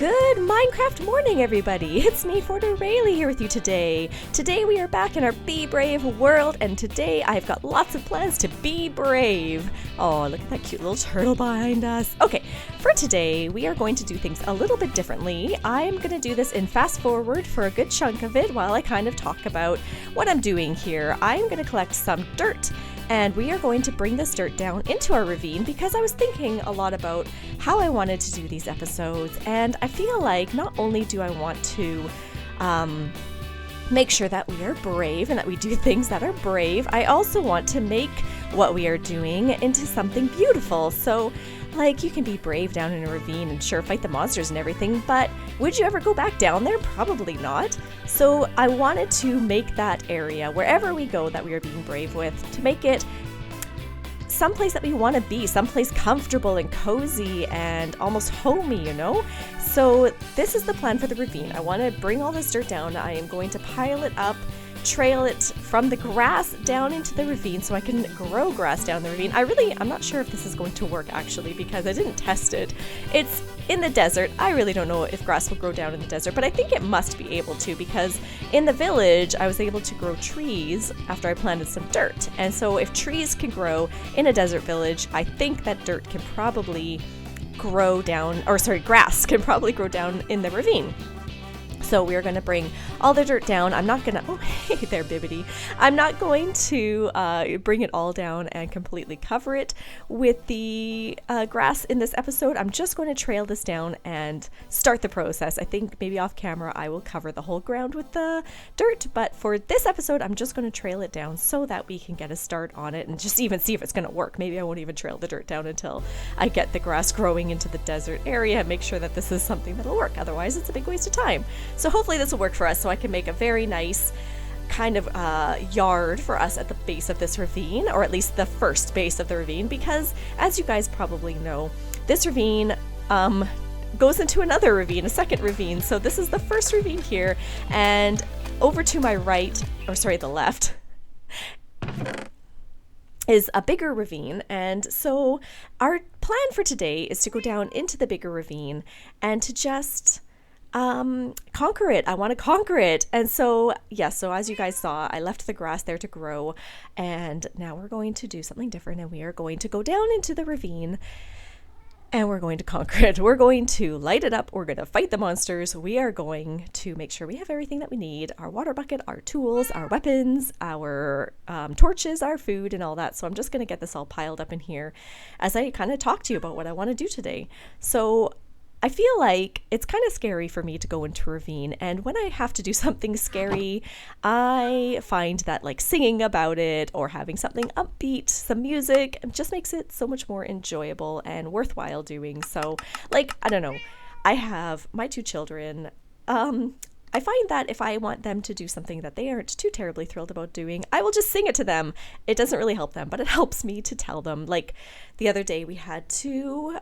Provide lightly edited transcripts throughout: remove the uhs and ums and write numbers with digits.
Good Minecraft morning, everybody! It's me, Forderayleigh, here with you today. Today we are back in our Be Brave world, and today I've got lots of plans to be brave. Oh, look at that cute little turtle behind us. Okay, for today we are going to do things a little bit differently. I am going to do this in fast forward for a good chunk of it while I kind of talk about what I'm doing here. I'm going to collect some dirt, and we are going to bring this dirt down into our ravine because I was thinking a lot about how I wanted to do these episodes, and I feel like not only do I want to make sure that we are brave and that we do things that are brave, I also want to make what we are doing into something beautiful. So, like, you can be brave down in a ravine and sure, fight the monsters and everything, but would you ever go back down there? Probably not. So I wanted to make that area, wherever we go that we are being brave with, to make it someplace that we want to be, someplace comfortable and cozy and almost homey, you know? So this is the plan for the ravine. I want to bring all this dirt down. I am going to pile it up, trail it from the grass down into the ravine so I can grow grass down the ravine. I'm not sure if this is going to work actually because I didn't test it. It's in the desert. I really don't know if grass will grow down in the desert, but I think it must be able to because in the village I was able to grow trees after I planted some dirt. And so if trees can grow in a desert village, I think that dirt can probably grass can probably grow down in the ravine. So we're going to bring all the dirt down. I'm not going to, oh, hey there, Bibbidi. I'm not going to bring it all down and completely cover it with the grass in this episode. I'm just going to trail this down and start the process. I think maybe off camera I will cover the whole ground with the dirt, but for this episode I'm just going to trail it down so that we can get a start on it and just even see if it's going to work. Maybe I won't even trail the dirt down until I get the grass growing into the desert area and make sure that this is something that'll work. Otherwise it's a big waste of time. So hopefully this will work for us so I can make a very nice kind of yard for us at the base of this ravine, or at least the first base of the ravine, because as you guys probably know, this ravine goes into another ravine, a second ravine. So this is the first ravine here, and over to my right, the left, is a bigger ravine. And so our plan for today is to go down into the bigger ravine and to just conquer it. I want to conquer it. And so, so as you guys saw, I left the grass there to grow, and now we're going to do something different, and we are going to go down into the ravine and we're going to conquer it. We're going to light it up. We're going to fight the monsters. We are going to make sure we have everything that we need, our water bucket, our tools, our weapons, our torches, our food, and all that. So I'm just going to get this all piled up in here as I kind of talk to you about what I want to do today. So I feel like it's kind of scary for me to go into a ravine, and when I have to do something scary, I find that like singing about it or having something upbeat, some music, just makes it so much more enjoyable and worthwhile doing. So, like, I don't know, I have my two children. I find that if I want them to do something that they aren't too terribly thrilled about doing, I will just sing it to them. It doesn't really help them, but it helps me to tell them. Like the other day we had to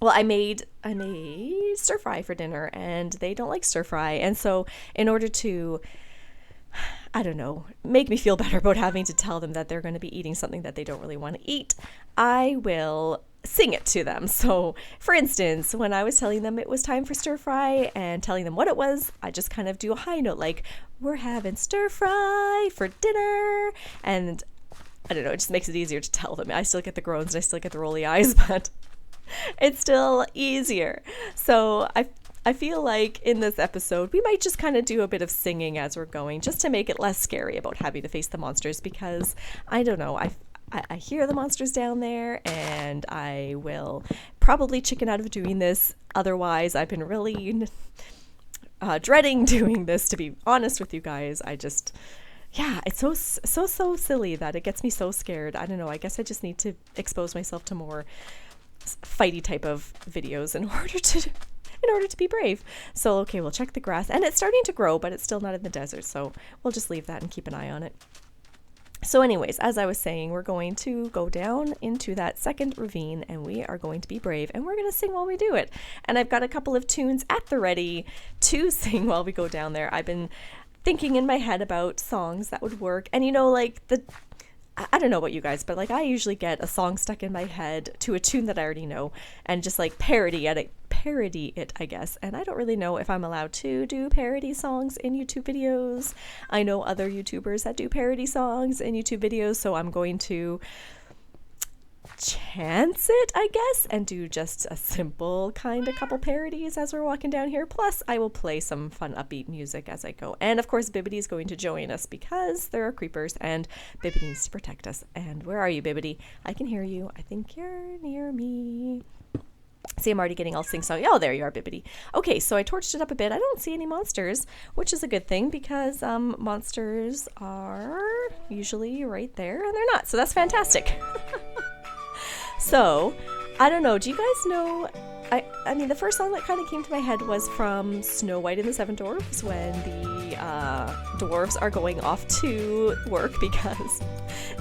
I made stir fry for dinner, and they don't like stir fry. And so in order to, I don't know, make me feel better about having to tell them that they're going to be eating something that they don't really want to eat, I will sing it to them. So for instance, when I was telling them it was time for stir fry and telling them what it was, I just kind of do a high note like, we're having stir fry for dinner. And I don't know, it just makes it easier to tell them. I still get the groans and I still get the rolly eyes, but it's still easier. So I feel like in this episode we might just kind of do a bit of singing as we're going, just to make it less scary about having to face the monsters, because I don't know, I hear the monsters down there, and I will probably chicken out of doing this. Otherwise, I've been really dreading doing this, to be honest with you guys. It's so silly that it gets me so scared. I don't know, I guess I just need to expose myself to more fighty type of videos in order to be brave. So okay, we'll check the grass, and it's starting to grow, but it's still not in the desert, so we'll just leave that and keep an eye on it. So anyways, as I was saying, we're going to go down into that second ravine, and we are going to be brave, and we're going to sing while we do it. And I've got a couple of tunes at the ready to sing while we go down there. I've been thinking in my head about songs that would work, and you know, like I don't know about you guys, but like I usually get a song stuck in my head to a tune that I already know and just like parody parody it, I guess. And I don't really know if I'm allowed to do parody songs in YouTube videos. I know other YouTubers that do parody songs in YouTube videos, so I'm going to chance it, I guess, and do just a simple kind of couple parodies as we're walking down here. Plus, I will play some fun upbeat music as I go. And of course, Bibbidi is going to join us because there are creepers and Bibbidi needs to protect us. And where are you, Bibbidi? I can hear you. I think you're near me. See, I'm already getting all sing-song. Oh, there you are, Bibbidi. Okay, so I torched it up a bit. I don't see any monsters, which is a good thing because monsters are usually right there, and they're not. So that's fantastic. So, I don't know. Do you guys know? I mean, the first song that kind of came to my head was from Snow White and the Seven Dwarfs when the dwarves are going off to work because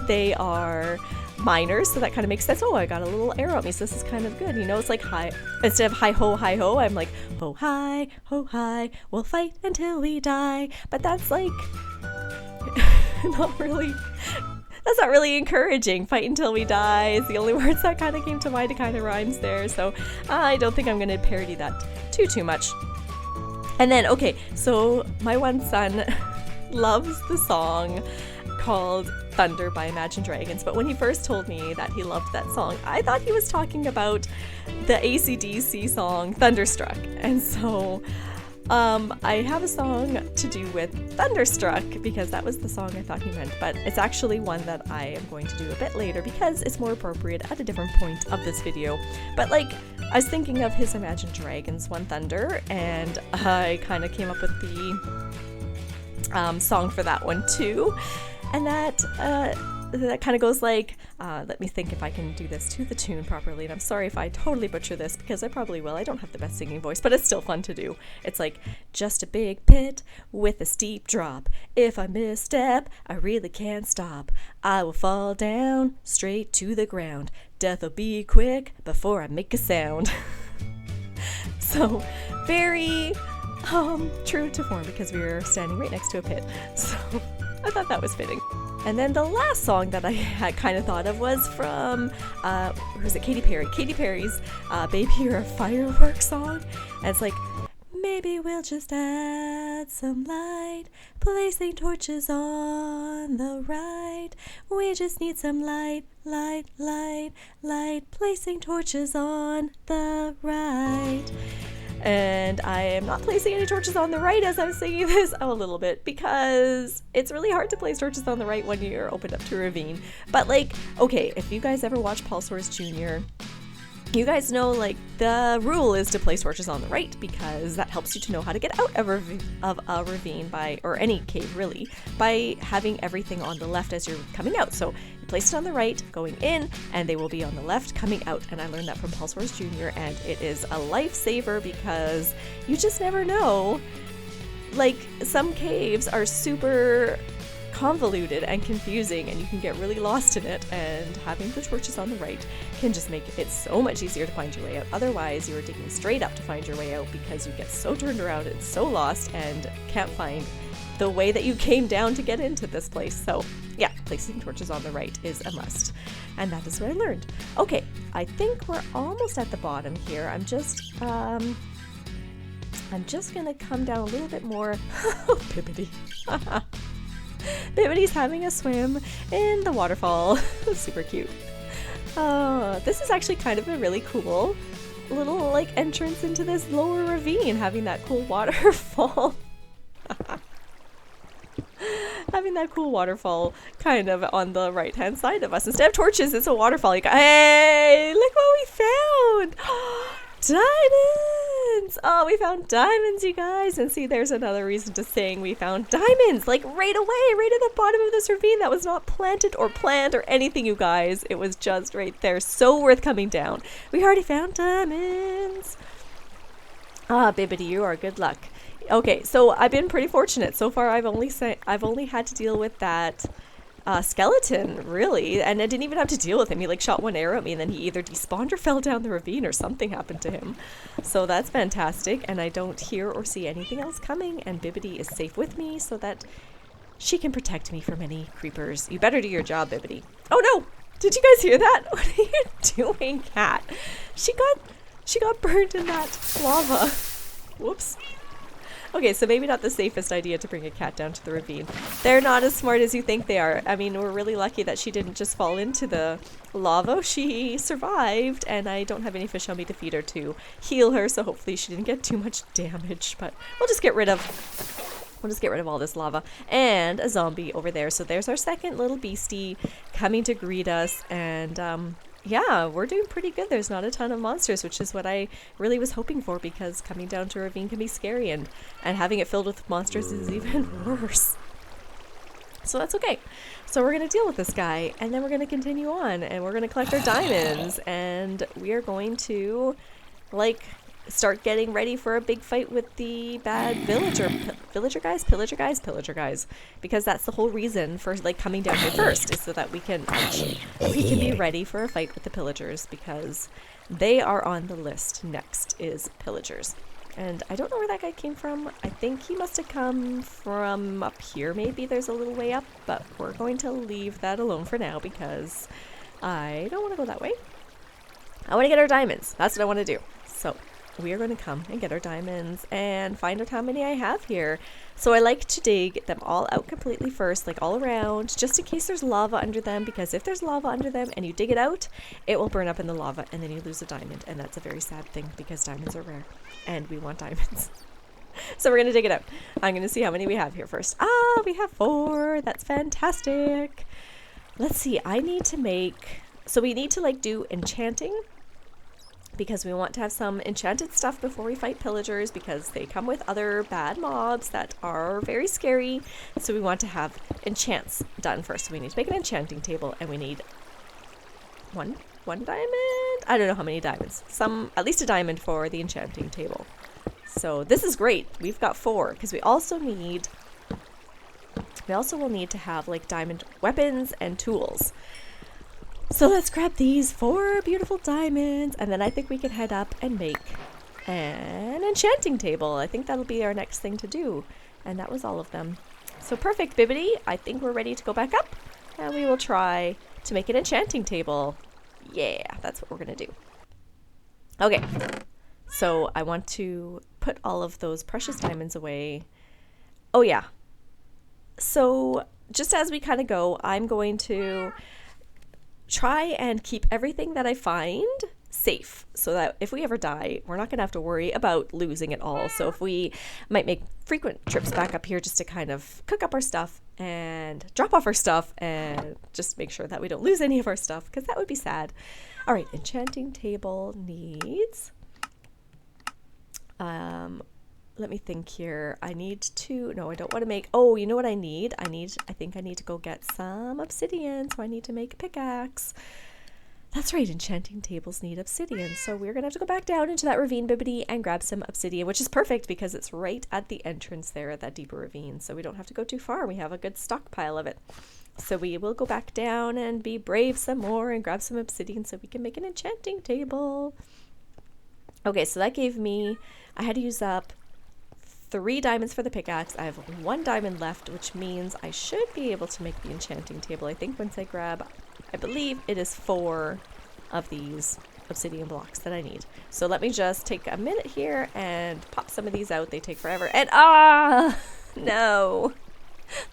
they are miners, so that kind of makes sense. Oh, I got a little arrow at me, so this is kind of good. You know, it's like hi, instead of hi ho, I'm like ho hi, we'll fight until we die. But that's like that's not really encouraging. Fight until we die is the only words that kind of came to mind. It kind of rhymes there, so I don't think I'm going to parody that too much. And then, okay, so my one son loves the song called Thunder by Imagine Dragons, but when he first told me that he loved that song, I thought he was talking about the AC/DC song Thunderstruck. And so I have a song to do with Thunderstruck because that was the song I thought he meant, but it's actually one that I am going to do a bit later because it's more appropriate at a different point of this video. But like, I was thinking of his Imagine Dragons one, Thunder, and I kind of came up with the song for that one too. And that kind of goes like, let me think if I can do this to the tune properly. And I'm sorry if I totally butcher this because I probably will. I don't have the best singing voice, but it's still fun to do. It's like, just a big pit with a steep drop. If I misstep, I really can't stop. I will fall down straight to the ground. Death'll be quick before I make a sound. So, very true to form because we were standing right next to a pit. So I thought that was fitting. And then the last song that I had kind of thought of was from, who's it? Katy Perry. Katy Perry's Baby You're a Firework song. And it's like, maybe we'll just add some light, placing torches on the right. We just need some light, placing torches on the right. And I am not placing any torches on the right as I'm singing this a little bit because it's really hard to place torches on the right when you're opened up to a ravine. But like, okay, if you guys ever watch Paul Soares Jr., you guys know like the rule is to place torches on the right because that helps you to know how to get out of a ravine by, or any cave really, by having everything on the left as you're coming out. So you place it on the right going in and they will be on the left coming out. And I learned that from Paul Soares Jr. and it is a lifesaver because you just never know. Like some caves are super convoluted and confusing and you can get really lost in it, and having the torches on the right can just make it so much easier to find your way out. Otherwise you're digging straight up to find your way out because you get so turned around and so lost and can't find the way that you came down to get into this place. So yeah, placing torches on the right is a must, and that is what I learned. Okay, I think we're almost at the bottom here. I'm just gonna come down a little bit more. Bibbidi. Bibbidi's having a swim in the waterfall. Super cute. This is actually kind of a really cool little like entrance into this lower ravine, having that cool waterfall. Having that cool waterfall kind of on the right hand side of us. Instead of torches, it's a waterfall. You go, hey, look what we found! Diamonds! Oh, we found diamonds, you guys. And see, there's another reason to sing. We found diamonds, like right away, right at the bottom of this ravine. That was not planted or planned or anything, you guys. It was just right there. So worth coming down. We already found diamonds. Ah, Bibbidi, you are good luck. Okay, so I've been pretty fortunate. So far, I've only had to deal with that skeleton, really, and I didn't even have to deal with him. He like shot one arrow at me and then he either despawned or fell down the ravine or something happened to him. So that's fantastic, and I don't hear or see anything else coming, and Bibbidi is safe with me so that she can protect me from any creepers. You better do your job, Bibbidi. Oh no! Did you guys hear that? What are you doing, cat? She She got burned in that lava. Whoops. Okay, so maybe not the safest idea to bring a cat down to the ravine. They're not as smart as you think they are. I mean, we're really lucky that she didn't just fall into the lava. She survived, and I don't have any fish on me to feed her to heal her, so hopefully she didn't get too much damage. But we'll just get rid of all this lava. And a zombie over there. So there's our second little beastie coming to greet us, and yeah, we're doing pretty good. There's not a ton of monsters, which is what I really was hoping for, because coming down to a ravine can be scary, and having it filled with monsters is even worse. So that's okay. So we're going to deal with this guy, and then we're going to continue on, and we're going to collect our diamonds, and we are going to, like, start getting ready for a big fight with the bad pillager guys, because that's the whole reason for, like, coming down here first, is so that we can be ready for a fight with the pillagers, because they are on the list. Next is pillagers, and I don't know where that guy came from. I think he must have come from up here. Maybe there's a little way up, but we're going to leave that alone for now, because I don't want to go that way. I want to get our diamonds. That's what I want to do. So we are going to come and get our diamonds and find out how many I have here. So I like to dig them all out completely first, like all around, just in case there's lava under them, because if there's lava under them and you dig it out, it will burn up in the lava and then you lose a diamond, and that's a very sad thing because diamonds are rare and we want diamonds. So we're going to dig it out. I'm going to see how many we have here first. Ah, we have 4. That's fantastic. Let's see. I need to make... So we need to, like, do enchanting, because we want to have some enchanted stuff before we fight pillagers, because they come with other bad mobs that are very scary. So we want to have enchants done first. So we need to make an enchanting table, and we need one diamond. I don't know how many diamonds. At least a diamond for the enchanting table. So this is great. We've got 4, because we also will need to have, like, diamond weapons and tools. So let's grab these 4 beautiful diamonds, and then I think we can head up and make an enchanting table. I think that'll be our next thing to do. And that was all of them. So perfect, Bibbidi. I think we're ready to go back up, and we will try to make an enchanting table. Yeah, that's what we're going to do. Okay, so I want to put all of those precious diamonds away. Oh yeah. So just as we kind of go, I'm going to try and keep everything that I find safe, so that if we ever die, we're not going to have to worry about losing it all. So if we might make frequent trips back up here just to kind of cook up our stuff and drop off our stuff and just make sure that we don't lose any of our stuff, because that would be sad. All right, enchanting table needs... let me think here. I need to... No, I don't want to make... Oh, you know what I need? I think I need to go get some obsidian, so I need to make a pickaxe. That's right, enchanting tables need obsidian. So we're going to have to go back down into that ravine, Bibbidi, and grab some obsidian, which is perfect because it's right at the entrance there at that deeper ravine. So we don't have to go too far. We have a good stockpile of it. So we will go back down and be brave some more and grab some obsidian so we can make an enchanting table. Okay, so that gave me... I had to use up 3 diamonds for the pickaxe. I have 1 diamond left, which means I should be able to make the enchanting table. I think once I grab, I believe it is 4 of these obsidian blocks that I need. So let me just take a minute here and pop some of these out. They take forever. And no,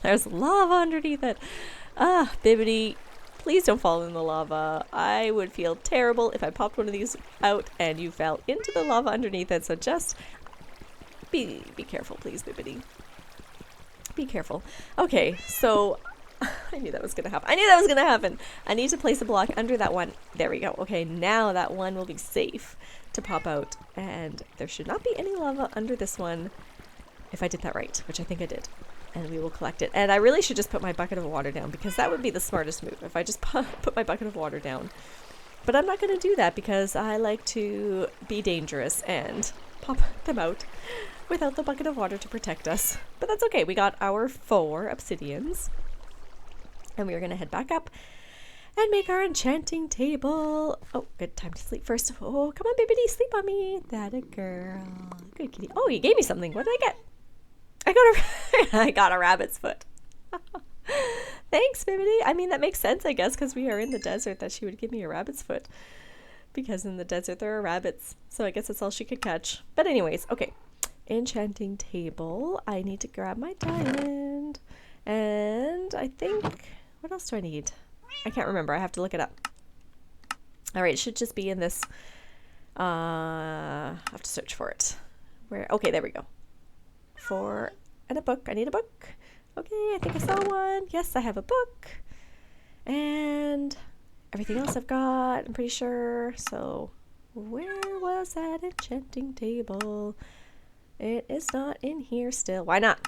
there's lava underneath it. Bibbidi, please don't fall in the lava. I would feel terrible if I popped one of these out and you fell into the lava underneath it. So just be careful, please, Bibbidi. Be careful. Okay, so I knew that was gonna happen. I need to place a block under that one. There we go. Okay, now that one will be safe to pop out, and there should not be any lava under this one if I did that right, which I think I did. And we will collect it. And I really should just put my bucket of water down, because that would be the smartest move if I just put my bucket of water down. But I'm not going to do that because I like to be dangerous and pop them out without the bucket of water to protect us. But that's okay. We got our 4 obsidians. And we are going to head back up and make our enchanting table. Oh, good time to sleep first. Oh, come on, Bibbidi, sleep on me. That a girl. Good kitty. Oh, you gave me something. What did I get? I got a rabbit's foot. Thanks, Bibbidi. I mean, that makes sense, I guess, because we are in the desert, that she would give me a rabbit's foot. because in the desert there are rabbits. So I guess that's all she could catch. But anyways, okay. Enchanting table. I need to grab my diamond. And I think, what else do I need? I can't remember. I have to look it up. All right, it should just be in this. I have to search for it. Where? Okay, there we go. And a book. I need a book. Okay, I think I saw one. Yes, I have a book. And everything else I've got, I'm pretty sure. So where was that enchanting table? It is not in here still. Why not?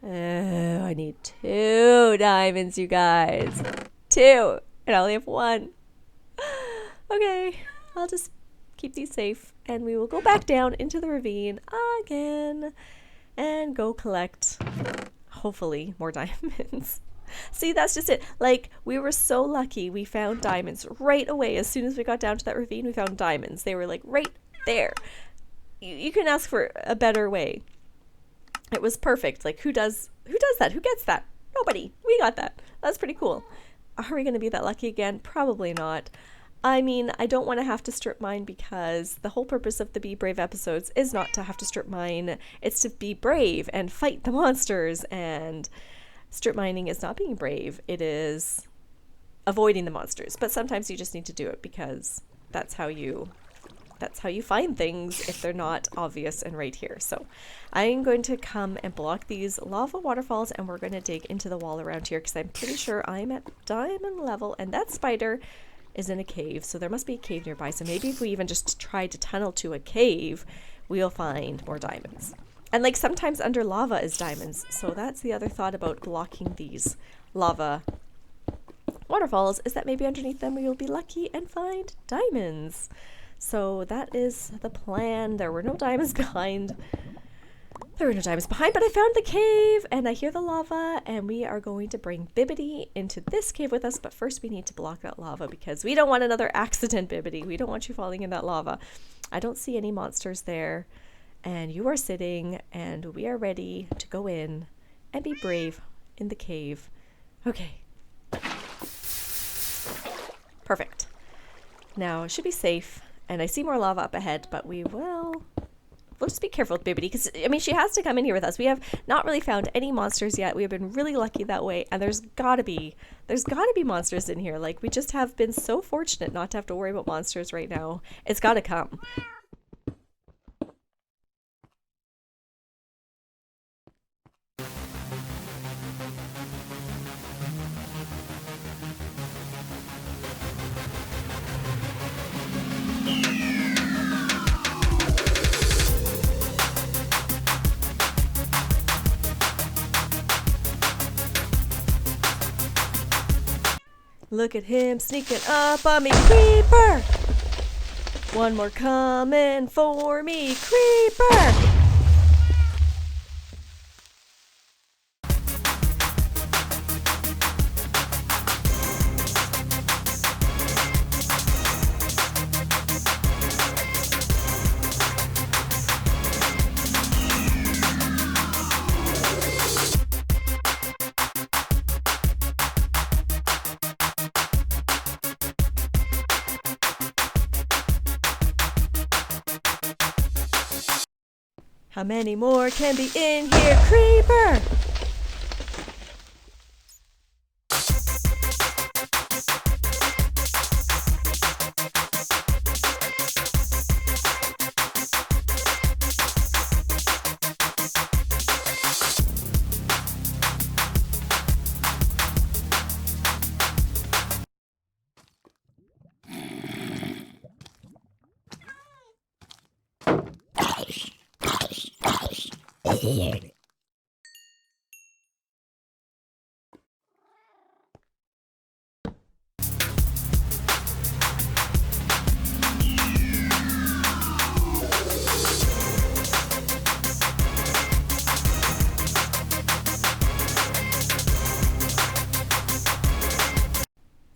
Oh, I need 2 diamonds, you guys. 2. And I only have 1. Okay, I'll just keep these safe. And we will go back down into the ravine again and go collect, hopefully, more diamonds. See, that's just it. Like, we were so lucky we found diamonds right away. As soon as we got down to that ravine, we found diamonds. They were like right there. You can ask for a better way. It was perfect. Like, who does that? Who gets that? Nobody. We got that. That's pretty cool. Are we going to be that lucky again? Probably not. I mean, I don't want to have to strip mine because the whole purpose of the Be Brave episodes is not to have to strip mine. It's to be brave and fight the monsters, and strip mining is not being brave. It is avoiding the monsters. But sometimes you just need to do it because that's how you find things if they're not obvious and right here. So I'm going to come and block these lava waterfalls, and we're going to dig into the wall around here because I'm pretty sure I'm at diamond level, and that spider is in a cave, so there must be a cave nearby. So maybe if we even just try to tunnel to a cave, we'll find more diamonds. And like sometimes under lava is diamonds. So that's the other thought about blocking these lava waterfalls, is that maybe underneath them we will be lucky and find diamonds. So that is the plan. There were no diamonds behind. But I found the cave, and I hear the lava, and we are going to bring Bibbidi into this cave with us. But first we need to block that lava because we don't want another accident, Bibbidi. We don't want you falling in that lava. I don't see any monsters there, and you are sitting, and we are ready to go in and be brave in the cave. Okay. Perfect. Now it should be safe, and I see more lava up ahead, but we'll just be careful with Bibbidi because, I mean, she has to come in here with us. We have not really found any monsters yet. We have been really lucky that way, and there's gotta be monsters in here. Like, we just have been so fortunate not to have to worry about monsters right now. It's gotta come. Look at him sneaking up on me, creeper! One more coming for me, creeper! How many more can be in here, creeper?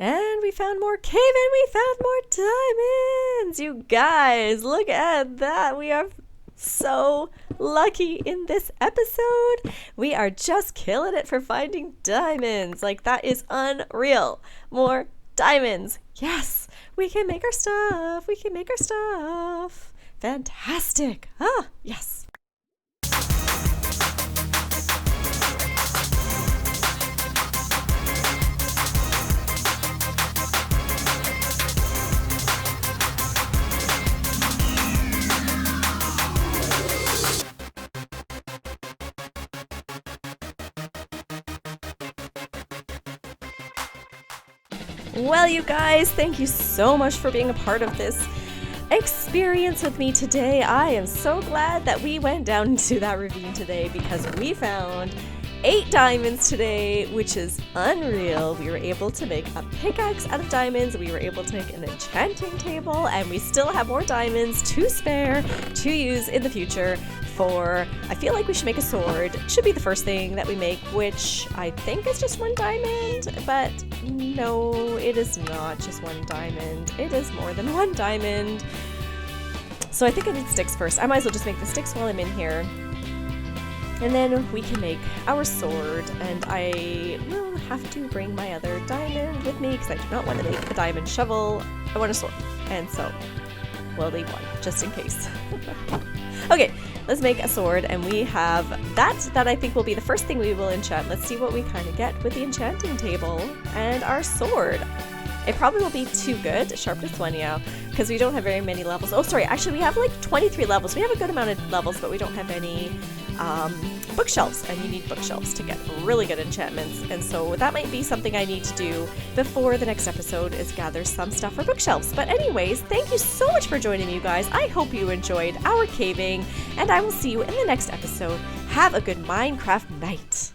And we found more cave and we found more diamonds! You guys, look at that! We are so lucky in this episode. We are just killing it for finding diamonds. Like, that is unreal. More diamonds. Yes, We can make our stuff. We can make our stuff. Fantastic. Ah, yes. Well, you guys, thank you so much for being a part of this experience with me today. I am so glad that we went down into that ravine today because we found 8 diamonds today, which is unreal. We were able to make a pickaxe out of diamonds, we were able to make an enchanting table, and we still have more diamonds to spare to use in the future for, I feel like we should make a sword. Should be the first thing that we make, which I think is just 1 diamond, but no, it is not just 1 diamond. It is more than 1 diamond. So I think I need sticks first. I might as well just make the sticks while I'm in here. And then we can make our sword, and I will have to bring my other diamond with me because I do not want to make a diamond shovel. I want a sword, and so we'll leave 1 just in case. Okay, let's make a sword, and we have that I think will be the first thing we will enchant. Let's see what we kind of get with the enchanting table and our sword. It probably will be too good. Sharpness 1, yeah, because we don't have very many levels. Oh, sorry, actually we have like 23 levels. We have a good amount of levels, but we don't have any bookshelves, and you need bookshelves to get really good enchantments, and so that might be something I need to do before the next episode is gather some stuff for bookshelves. But anyways, thank you so much for joining me, you guys. I hope you enjoyed our caving, and I will see you in the next episode. Have a good Minecraft night.